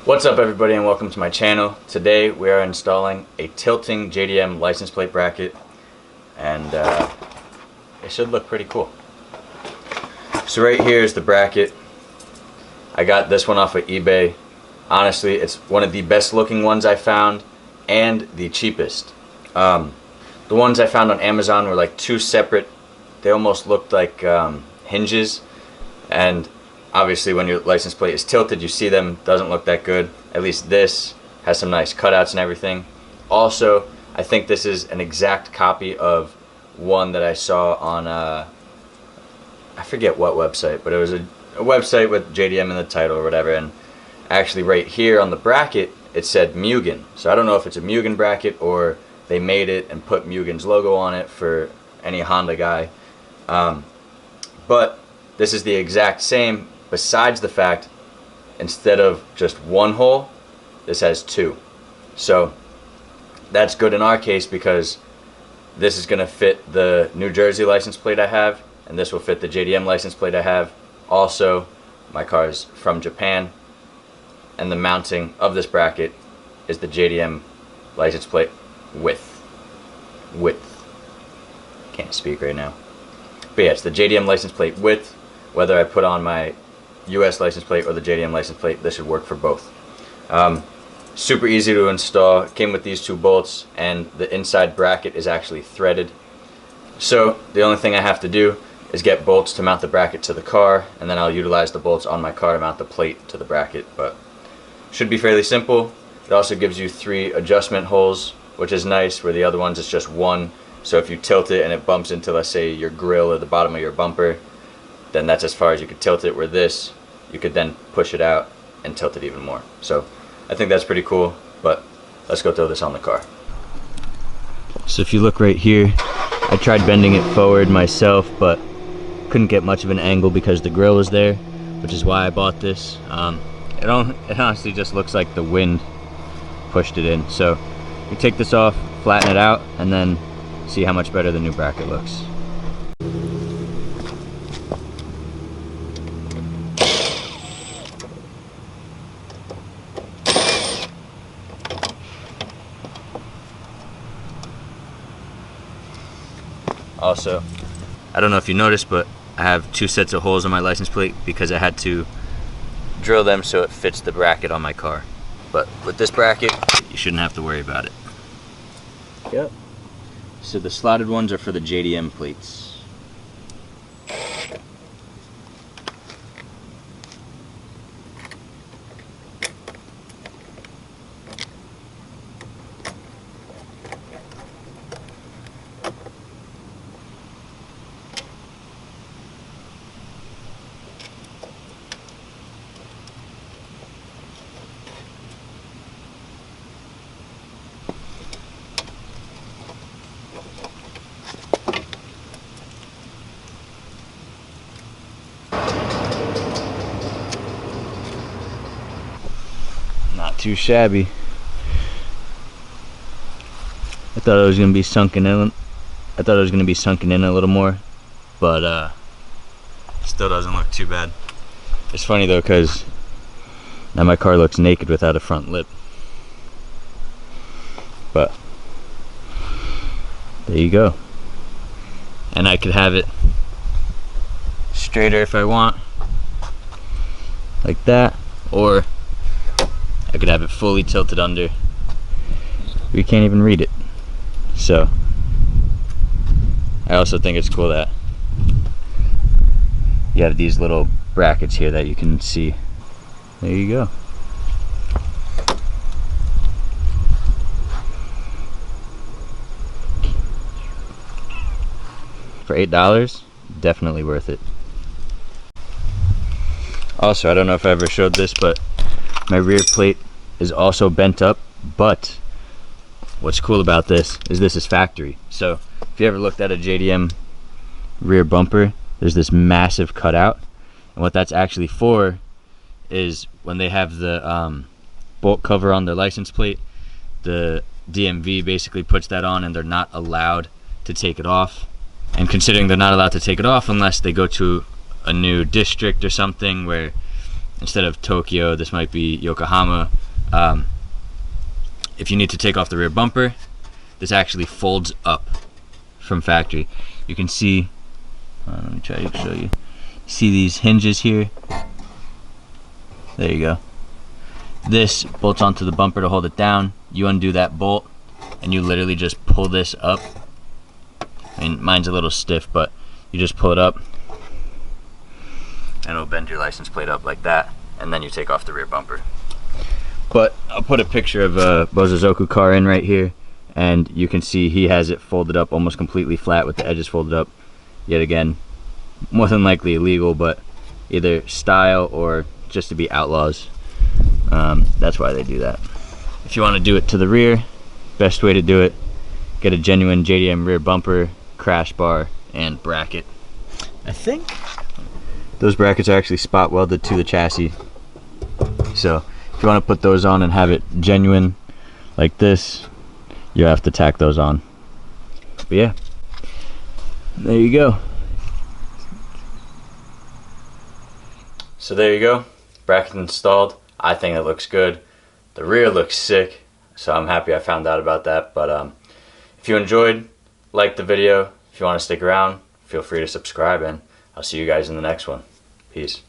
What's up everybody and welcome to my channel. Today we are installing a tilting JDM license plate bracket, and it should look pretty cool. So right here is the bracket. I got this one off of eBay. Honestly, it's one of the best looking ones I found and the cheapest. The ones I found on Amazon were like two separate, they almost looked like hinges, and obviously when your license plate is tilted you see them, doesn't look that good. At least this has some nice cutouts and everything. Also, I think this is an exact copy of one that I saw on I forget what website, but it was a website with JDM in the title or whatever, and actually right here on the bracket it said Mugen. So I don't know if it's a Mugen bracket or they made it and put Mugen's logo on it for any Honda guy. But this is the exact same, besides the fact instead of just one hole, this has two. So that's good in our case because this is going to fit the New Jersey license plate I have, and this will fit the JDM license plate I have. Also, my car is from Japan, and the mounting of this bracket is the JDM license plate width. Can't speak right now. But yeah, it's the JDM license plate width. Whether I put on my US license plate or the JDM license plate, this should work for both. Super easy to install. It came with these two bolts, and the inside bracket is actually threaded. So the only thing I have to do is get bolts to mount the bracket to the car, and then I'll utilize the bolts on my car to mount the plate to the bracket. But should be fairly simple. It also gives you 3 adjustment holes, which is nice, where the other ones it's just one. So if you tilt it and it bumps into, let's say, your grill or the bottom of your bumper, then that's as far as you could tilt it, where this, you could then push it out and tilt it even more. So I think that's pretty cool, but let's go throw this on the car. So if you look right here, I tried bending it forward myself, but couldn't get much of an angle because the grill was there, which is why I bought this. It honestly just looks like the wind pushed it in. So you take this off, flatten it out, and then see how much better the new bracket looks. Also, I don't know if you noticed, but I have 2 sets of holes on my license plate because I had to drill them so it fits the bracket on my car. But with this bracket, you shouldn't have to worry about it. Yep. So the slotted ones are for the JDM plates. Not too shabby. I thought it was gonna be sunken in. I thought it was gonna be sunken in a little more, but still doesn't look too bad. It's funny though, because now my car looks naked without a front lip. But there you go. And I could have it straighter if I want, like that, or I could have it fully tilted under. We can't even read it. So I also think it's cool that you have these little brackets here that you can see. There you go. For $8, definitely worth it. Also, I don't know if I ever showed this, but my rear plate is also bent up, but what's cool about this is factory. So if you ever looked at a JDM rear bumper, there's this massive cutout, and what that's actually for is when they have the bolt cover on their license plate, the DMV basically puts that on and they're not allowed to take it off. And considering they're not allowed to take it off unless they go to a new district or something where instead of Tokyo, this might be Yokohama. If you need to take off the rear bumper, this actually folds up from factory. You can see, let me try to show you. See these hinges here? There you go. This bolts onto the bumper to hold it down. You undo that bolt and you literally just pull this up. I mean, mine's a little stiff, but you just pull it up and it'll bend your license plate up like that, and then you take off the rear bumper. But I'll put a picture of a Bozozoku car in right here, and you can see he has it folded up almost completely flat with the edges folded up. Yet again, more than likely illegal, but either style or just to be outlaws. That's why they do that. If you want to do it to the rear, best way to do it, get a genuine JDM rear bumper, crash bar, and bracket. I think those brackets are actually spot welded to the chassis. So if you want to put those on and have it genuine like this, you have to tack those on. But yeah, there you go. So there you go, bracket installed. I think it looks good. The rear looks sick, so I'm happy I found out about that. But if you enjoyed, like the video. If you want to stick around, feel free to subscribe, and I'll see you guys in the next one. Peace.